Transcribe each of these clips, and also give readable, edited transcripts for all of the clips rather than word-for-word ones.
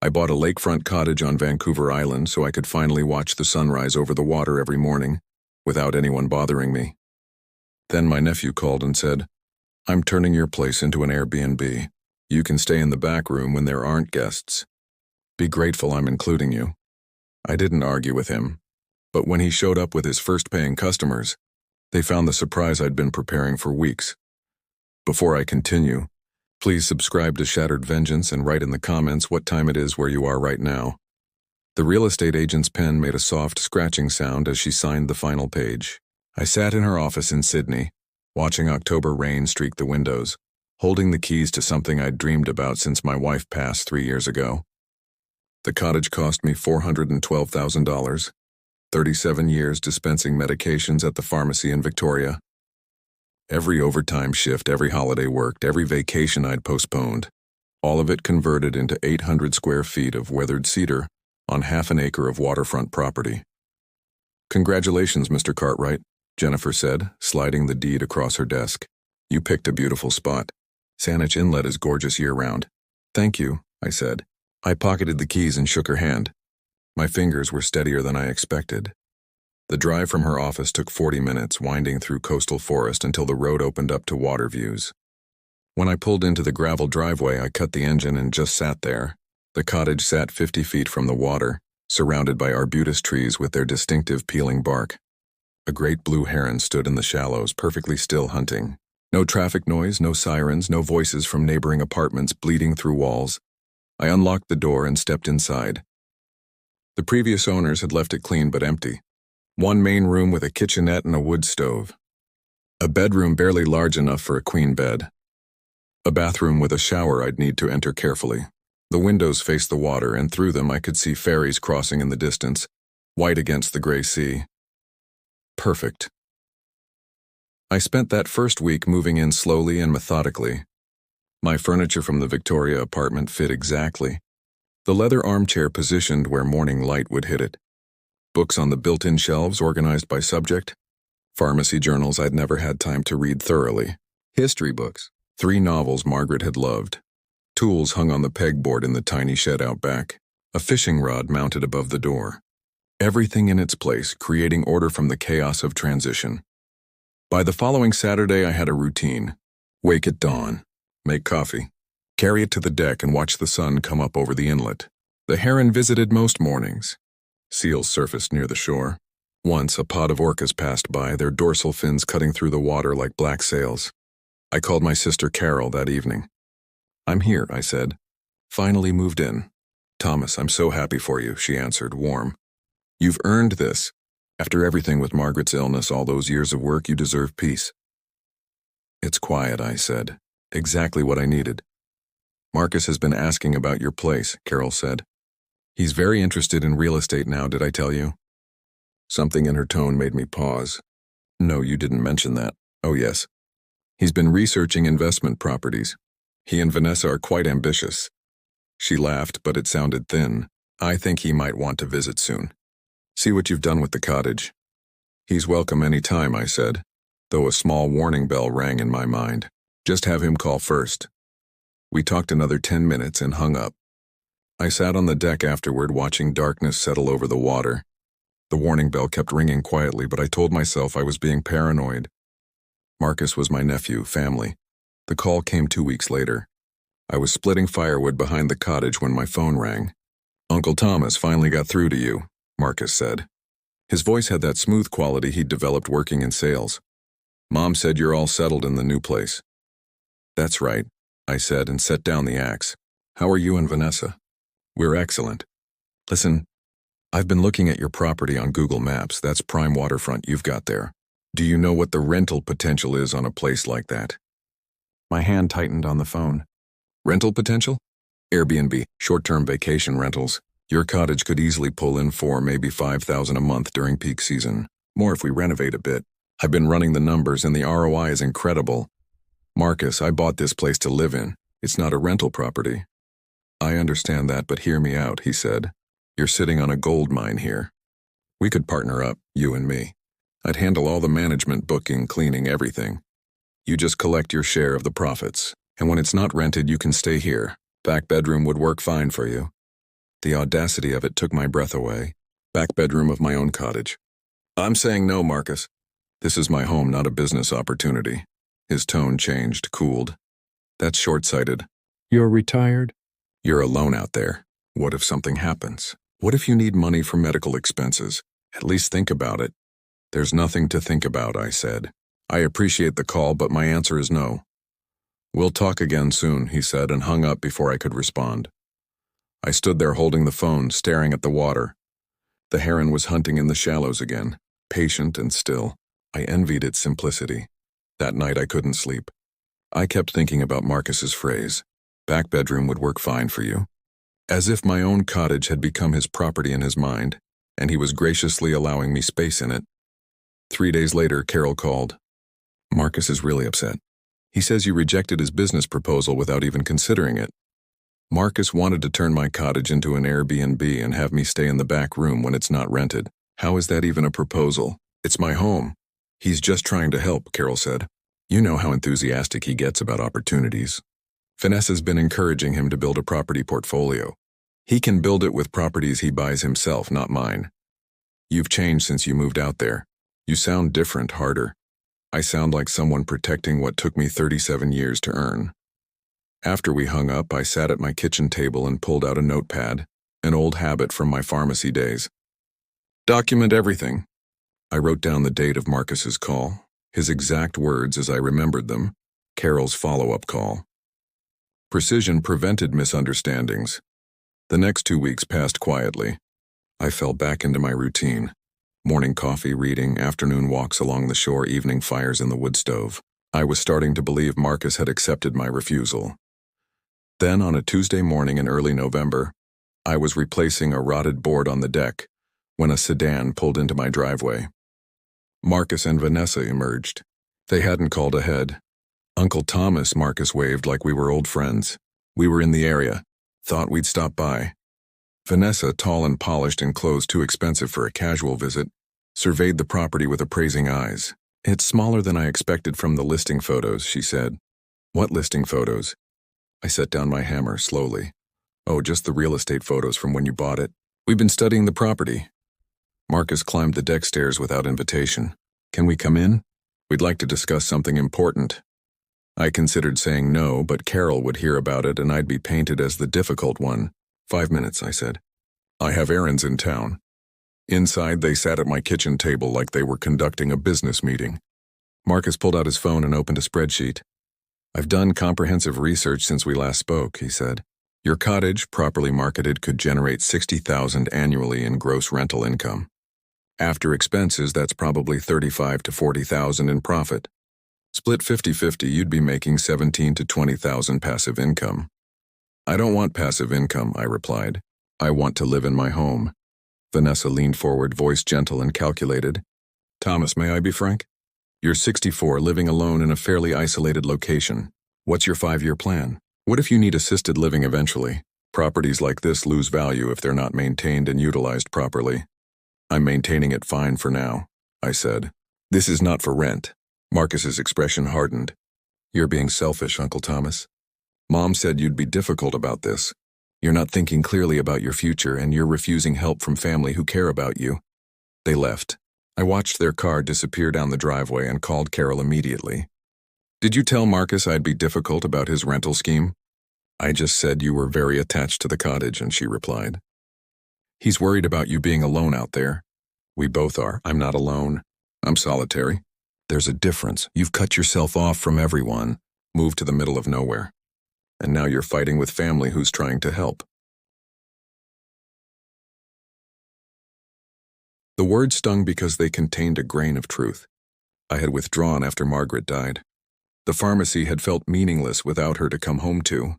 I bought a lakefront cottage on Vancouver Island so I could finally watch the sunrise over the water every morning, without anyone bothering me. Then my nephew called and said, "I'm turning your place into an Airbnb. You can stay in the back room when there aren't guests. Be grateful I'm including you." I didn't argue with him, but when he showed up with his first paying customers, they found the surprise I'd been preparing for weeks. Before I continue, please subscribe to Shattered Vengeance and write in the comments what time it is where you are right now. The real estate agent's pen made a soft scratching sound as she signed the final page. I sat in her office in Sydney, watching October rain streak the windows, holding the keys to something I'd dreamed about since my wife passed 3 years ago. The cottage cost me $412,000, 37 years dispensing medications at the pharmacy in Victoria. Every overtime shift, every holiday worked, every vacation I'd postponed, all of it converted into 800 square feet of weathered cedar on half an acre of waterfront property. "Congratulations, Mr. Cartwright," Jennifer said, sliding the deed across her desk. "You picked a beautiful spot. Saanich Inlet is gorgeous year-round." "Thank you," I said. I pocketed the keys and shook her hand. My fingers were steadier than I expected. The drive from her office took 40 minutes, winding through coastal forest until the road opened up to water views. When I pulled into the gravel driveway, I cut the engine and just sat there. The cottage sat 50 feet from the water, surrounded by arbutus trees with their distinctive peeling bark. A great blue heron stood in the shallows, perfectly still hunting. No traffic noise, no sirens, no voices from neighboring apartments bleeding through walls. I unlocked the door and stepped inside. The previous owners had left it clean but empty. One main room with a kitchenette and a wood stove. A bedroom barely large enough for a queen bed. A bathroom with a shower I'd need to enter carefully. The windows faced the water, and through them I could see ferries crossing in the distance, white against the gray sea. Perfect. I spent that first week moving in slowly and methodically. My furniture from the Victoria apartment fit exactly. The leather armchair positioned where morning light would hit it. Books on the built-in shelves organized by subject. Pharmacy journals I'd never had time to read thoroughly. History books. 3 novels Margaret had loved. Tools hung on the pegboard in the tiny shed out back. A fishing rod mounted above the door. Everything in its place, creating order from the chaos of transition. By the following Saturday, I had a routine. Wake at dawn. Make coffee. Carry it to the deck and watch the sun come up over the inlet. The heron visited most mornings. Seals surfaced near the shore. Once, a pod of orcas passed by, their dorsal fins cutting through the water like black sails. I called my sister Carol that evening. "I'm here," I said. "Finally moved in." "Thomas, I'm so happy for you," she answered, warm. "You've earned this. After everything with Margaret's illness, all those years of work, you deserve peace." "It's quiet," I said. "Exactly what I needed." "Marcus has been asking about your place," Carol said. "He's very interested in real estate now, did I tell you?" Something in her tone made me pause. "No, you didn't mention that." "Oh, yes. He's been researching investment properties. He and Vanessa are quite ambitious." She laughed, but it sounded thin. "I think he might want to visit soon. See what you've done with the cottage." "He's welcome any time," I said, though a small warning bell rang in my mind. "Just have him call first." We talked another 10 minutes and hung up. I sat on the deck afterward, watching darkness settle over the water. The warning bell kept ringing quietly, but I told myself I was being paranoid. Marcus was my nephew, family. The call came 2 weeks later. I was splitting firewood behind the cottage when my phone rang. "Uncle Thomas finally got through to you," Marcus said. His voice had that smooth quality he'd developed working in sales. "Mom said you're all settled in the new place." "That's right," I said and set down the axe. "How are you and Vanessa?" "We're excellent. Listen, I've been looking at your property on Google Maps. That's prime waterfront you've got there. Do you know what the rental potential is on a place like that?" My hand tightened on the phone. "Rental potential?" "Airbnb, short-term vacation rentals. Your cottage could easily pull in 4, maybe 5,000 a month during peak season. More if we renovate a bit. I've been running the numbers and the ROI is incredible. Marcus, I bought this place to live in. It's not a rental property." "I understand that, but hear me out," he said. "You're sitting on a gold mine here. We could partner up, you and me. I'd handle all the management, booking, cleaning, everything. You just collect your share of the profits, and when it's not rented, you can stay here. Back bedroom would work fine for you." The audacity of it took my breath away. Back bedroom of my own cottage. I'm saying no, Marcus. This is my home, not a business opportunity. His tone changed, cooled. That's short-sighted. You're retired? You're alone out there. What if something happens? What if you need money for medical expenses? At least think about it. There's nothing to think about, I said. I appreciate the call, but my answer is no. We'll talk again soon, he said, and hung up before I could respond. I stood there holding the phone, staring at the water. The heron was hunting in the shallows again, patient and still. I envied its simplicity. That night I couldn't sleep. I kept thinking about Marcus's phrase, back bedroom would work fine for you. As if my own cottage had become his property in his mind, and he was graciously allowing me space in it. 3 days later, Carol called. Marcus is really upset. He says you rejected his business proposal without even considering it. Marcus wanted to turn my cottage into an Airbnb and have me stay in the back room when it's not rented. How is that even a proposal? It's my home. He's just trying to help, Carol said. You know how enthusiastic he gets about opportunities. Vanessa's been encouraging him to build a property portfolio. He can build it with properties he buys himself, not mine. You've changed since you moved out there. You sound different, harder. I sound like someone protecting what took me 37 years to earn. After we hung up, I sat at my kitchen table and pulled out a notepad, an old habit from my pharmacy days. Document everything. I wrote down the date of Marcus's call, his exact words as I remembered them, Carol's follow-up call. Precision prevented misunderstandings. The next 2 weeks passed quietly. I fell back into my routine. Morning coffee, reading, afternoon walks along the shore, evening fires in the wood stove. I was starting to believe Marcus had accepted my refusal. Then, on a Tuesday morning in early November, I was replacing a rotted board on the deck when a sedan pulled into my driveway. Marcus and Vanessa emerged. They hadn't called ahead. Uncle Thomas, Marcus waved like we were old friends. We were in the area. Thought we'd stop by. Vanessa, tall and polished in clothes too expensive for a casual visit, surveyed the property with appraising eyes. It's smaller than I expected from the listing photos, she said. What listing photos? I set down my hammer slowly. Oh, just the real estate photos from when you bought it. We've been studying the property. Marcus climbed the deck stairs without invitation. Can we come in? We'd like to discuss something important. I considered saying no, but Carol would hear about it and I'd be painted as the difficult one. 5 minutes, I said. I have errands in town. Inside, they sat at my kitchen table like they were conducting a business meeting. Marcus pulled out his phone and opened a spreadsheet. I've done comprehensive research since we last spoke, he said. Your cottage, properly marketed, could generate $60,000 annually in gross rental income. After expenses, that's probably $35,000 to $40,000 in profit. Split 50-50, you'd be making $17,000 to $20,000 passive income. I don't want passive income, I replied. I want to live in my home. Vanessa leaned forward, voice gentle and calculated. Thomas, may I be frank? You're 64, living alone in a fairly isolated location. What's your 5-year plan? What if you need assisted living eventually? Properties like this lose value if they're not maintained and utilized properly. I'm maintaining it fine for now, I said. This is not for rent. Marcus's expression hardened. You're being selfish, Uncle Thomas. Mom said you'd be difficult about this. You're not thinking clearly about your future and you're refusing help from family who care about you. They left. I watched their car disappear down the driveway and called Carol immediately. Did you tell Marcus I'd be difficult about his rental scheme? I just said you were very attached to the cottage, and she replied. He's worried about you being alone out there. We both are. I'm not alone. I'm solitary. There's a difference. You've cut yourself off from everyone, moved to the middle of nowhere. And now you're fighting with family who's trying to help. The words stung because they contained a grain of truth. I had withdrawn after Margaret died. The pharmacy had felt meaningless without her to come home to.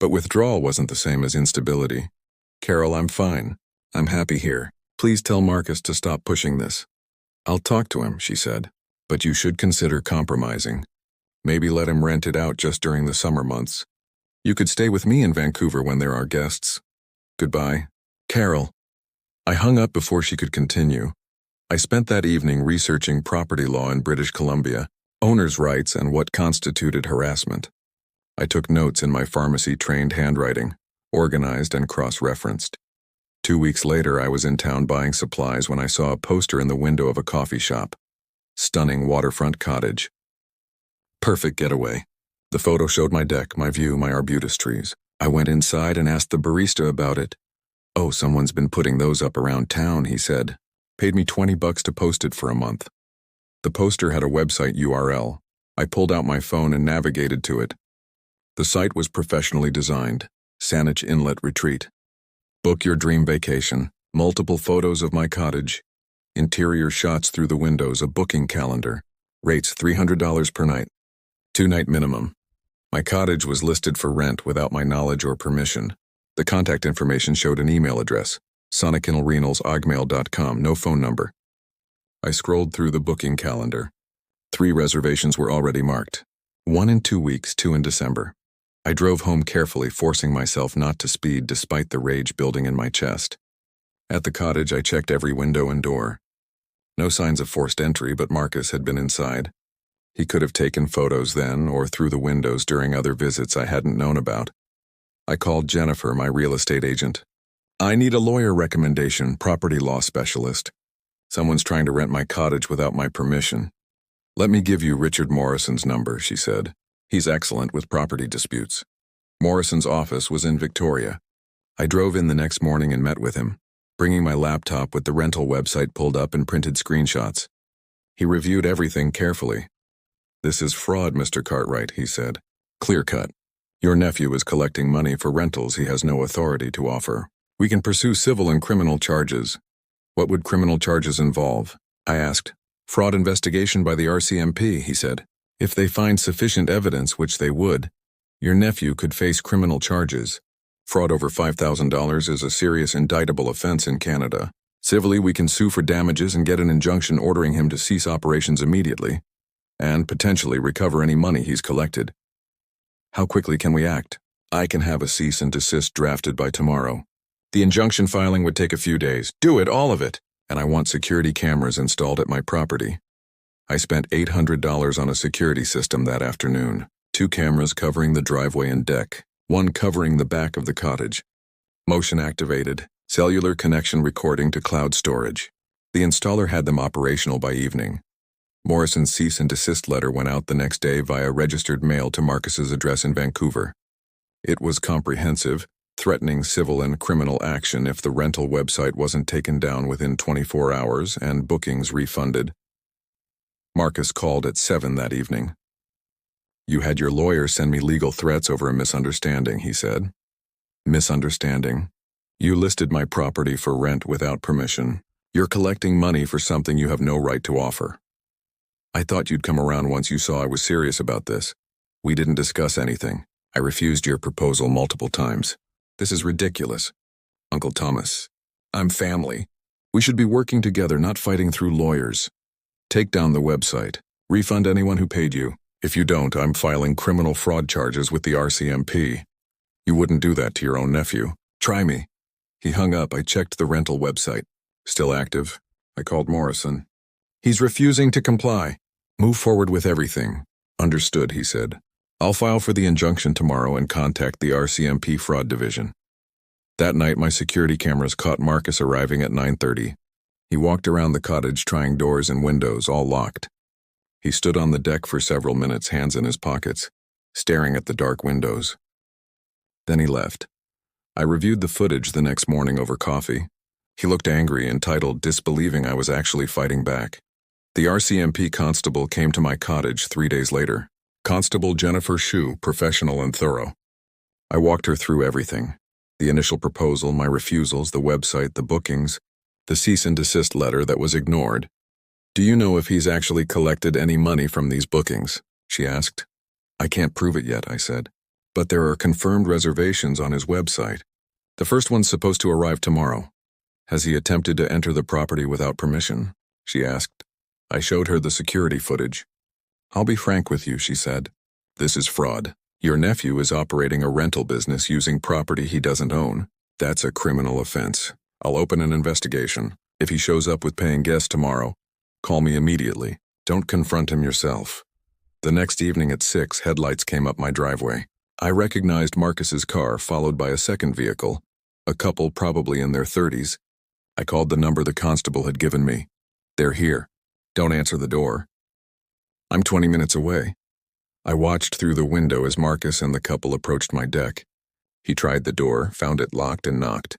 But withdrawal wasn't the same as instability. Carol, I'm fine. I'm happy here. Please tell Marcus to stop pushing this. I'll talk to him, she said. But you should consider compromising. Maybe let him rent it out just during the summer months. You could stay with me in Vancouver when there are guests. Goodbye. Carol. I hung up before she could continue. I spent that evening researching property law in British Columbia, owner's rights, and what constituted harassment. I took notes in my pharmacy-trained handwriting, organized and cross-referenced. 2 weeks later, I was in town buying supplies when I saw a poster in the window of a coffee shop. Stunning waterfront cottage. Perfect getaway. The photo showed my deck, my view, my arbutus trees. I went inside and asked the barista about it. "Oh, someone's been putting those up around town," he said. Paid me $20 to post it for a month. The poster had a website URL. I pulled out my phone and navigated to it. The site was professionally designed. Saanich Inlet Retreat. Book your dream vacation. Multiple photos of my cottage. Interior shots through the windows, a booking calendar. Rates $300 per night. 2-night minimum. My cottage was listed for rent without my knowledge or permission. The contact information showed an email address, sonickinalrenals@agmail.com, no phone number. I scrolled through the booking calendar. 3 reservations were already marked. 1 in 2 weeks, 2 in December. I drove home carefully, forcing myself not to speed despite the rage building in my chest. At the cottage, I checked every window and door. No signs of forced entry, but Marcus had been inside. He could have taken photos then or through the windows during other visits I hadn't known about. I called Jennifer, my real estate agent. "I need a lawyer recommendation, property law specialist. Someone's trying to rent my cottage without my permission." "Let me give you Richard Morrison's number," she said. "He's excellent with property disputes." Morrison's office was in Victoria. I drove in the next morning and met with him, bringing my laptop with the rental website pulled up and printed screenshots. He reviewed everything carefully. "This is fraud, Mr. Cartwright," he said. "Clear cut. Your nephew is collecting money for rentals he has no authority to offer. We can pursue civil and criminal charges." "What would criminal charges involve?" I asked. "Fraud investigation by the RCMP," he said. "If they find sufficient evidence, which they would, your nephew could face criminal charges. Fraud over $5,000 is a serious indictable offense in Canada. Civilly, we can sue for damages and get an injunction ordering him to cease operations immediately, and potentially recover any money he's collected." "How quickly can we act?" "I can have a cease and desist drafted by tomorrow. The injunction filing would take a few days. Do it, all of it. And I want security cameras installed at my property." I spent $800 on a security system that afternoon. 2 cameras covering the driveway and deck, 1 covering the back of the cottage. Motion activated, cellular connection recording to cloud storage. The installer had them operational by evening. Morrison's cease and desist letter went out the next day via registered mail to Marcus's address in Vancouver. It was comprehensive, threatening civil and criminal action if the rental website wasn't taken down within 24 hours and bookings refunded. Marcus called at 7 that evening. "You had your lawyer send me legal threats over a misunderstanding," he said. "Misunderstanding? You listed my property for rent without permission. You're collecting money for something you have no right to offer. I thought you'd come around once you saw I was serious about this. We didn't discuss anything. I refused your proposal multiple times. This is ridiculous. Uncle Thomas, I'm family. We should be working together, not fighting through lawyers. Take down the website. Refund anyone who paid you. If you don't, I'm filing criminal fraud charges with the RCMP. You wouldn't do that to your own nephew. Try me." He hung up. I checked the rental website. Still active. I called Morrison. "He's refusing to comply. Move forward with everything." "Understood," he said. "I'll file for the injunction tomorrow and contact the RCMP fraud division." That night, my security cameras caught Marcus arriving at 9:30. He walked around the cottage trying doors and windows, all locked. He stood on the deck for several minutes, hands in his pockets, staring at the dark windows. Then he left. I reviewed the footage the next morning over coffee. He looked angry, entitled, disbelieving I was actually fighting back. The RCMP constable came to my cottage 3 days later. Constable Jennifer Shue, professional and thorough. I walked her through everything. The initial proposal, my refusals, the website, the bookings, the cease and desist letter that was ignored. "Do you know if he's actually collected any money from these bookings?" she asked. "I can't prove it yet," I said. "But there are confirmed reservations on his website. The first one's supposed to arrive tomorrow. Has he attempted to enter the property without permission?" she asked. I showed her the security footage. "I'll be frank with you," she said. "This is fraud. Your nephew is operating a rental business using property he doesn't own. That's a criminal offense. I'll open an investigation. If he shows up with paying guests tomorrow, call me immediately. Don't confront him yourself." The next evening at 6, headlights came up my driveway. I recognized Marcus's car, followed by a second vehicle. A couple probably in their 30s. I called the number the constable had given me. They're here. Don't answer the door. I'm 20 minutes away. I watched through the window as Marcus and the couple approached my deck. He tried the door, found it locked, and knocked.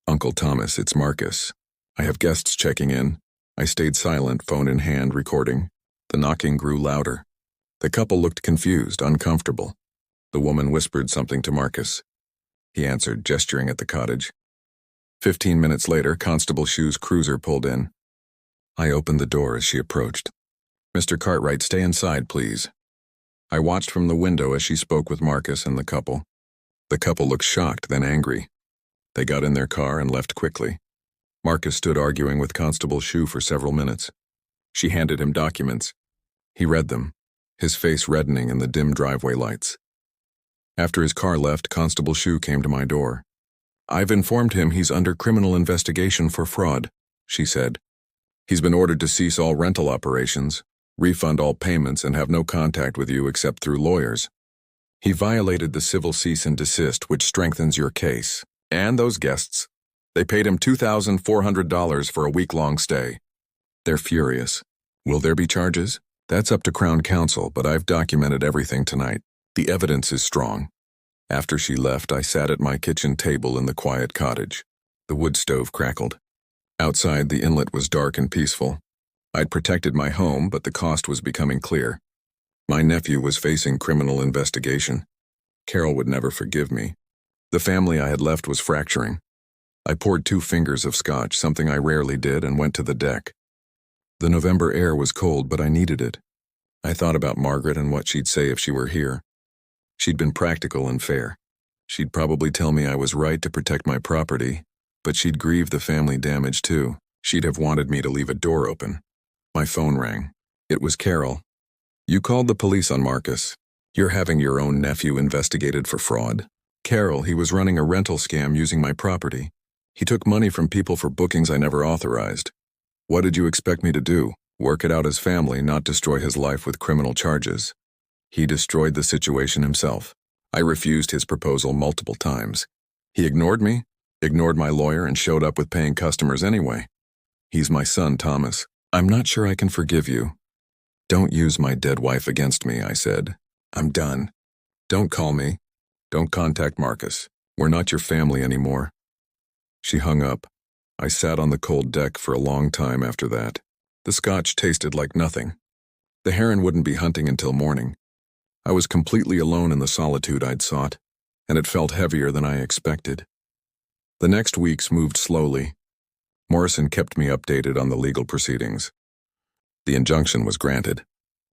Uncle Thomas, it's Marcus. I have guests checking in. I stayed silent, phone in hand, recording. The knocking grew louder. The couple looked confused, uncomfortable. The woman whispered something to Marcus. He answered, gesturing at the cottage. 15 minutes later, Constable Shu's cruiser pulled in. I opened the door as she approached. Mr. Cartwright, stay inside, please. I watched from the window as she spoke with Marcus and the couple. The couple looked shocked, then angry. They got in their car and left quickly. Marcus stood arguing with Constable Shu for several minutes. She handed him documents. He read them, his face reddening in the dim driveway lights. After his car left, Constable Shu came to my door. I've informed him he's under criminal investigation for fraud, she said. He's been ordered to cease all rental operations, refund all payments, and have no contact with you except through lawyers. He violated the civil cease and desist, which strengthens your case. And those guests. They paid him $2,400 for a week-long stay. They're furious. Will there be charges? That's up to Crown Counsel, but I've documented everything tonight. The evidence is strong. After she left, I sat at my kitchen table in the quiet cottage. The wood stove crackled. Outside, the inlet was dark and peaceful. I'd protected my home, but the cost was becoming clear. My nephew was facing criminal investigation. Carol would never forgive me. The family I had left was fracturing. I poured 2 fingers of scotch, something I rarely did, and went to the deck. The November air was cold, but I needed it. I thought about Margaret and what she'd say if she were here. She'd been practical and fair. She'd probably tell me I was right to protect my property, but she'd grieve the family damage too. She'd have wanted me to leave a door open. My phone rang. It was Carol. You called the police on Marcus. You're having your own nephew investigated for fraud. Carol, he was running a rental scam using my property. He took money from people for bookings I never authorized. What did you expect me to do? Work it out as family, not destroy his life with criminal charges. He destroyed the situation himself. I refused his proposal multiple times. He ignored me, ignored my lawyer, and showed up with paying customers anyway. He's my son, Thomas. I'm not sure I can forgive you. Don't use my dead wife against me, I said. I'm done. Don't call me. Don't contact Marcus. We're not your family anymore. She hung up. I sat on the cold deck for a long time after that. The scotch tasted like nothing. The heron wouldn't be hunting until morning. I was completely alone in the solitude I'd sought, and it felt heavier than I expected. The next weeks moved slowly. Morrison kept me updated on the legal proceedings. The injunction was granted.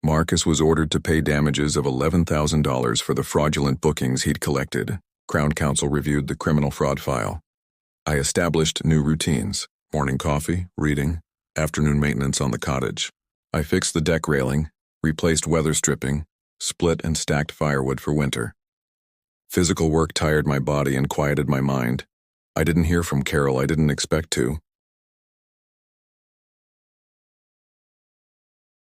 Marcus was ordered to pay damages of $11,000 for the fraudulent bookings he'd collected. Crown Counsel reviewed the criminal fraud file. I established new routines: morning coffee, reading, afternoon maintenance on the cottage. I fixed the deck railing, replaced weather stripping, split and stacked firewood for winter. Physical work tired my body and quieted my mind. I didn't hear from Carol. I didn't expect to.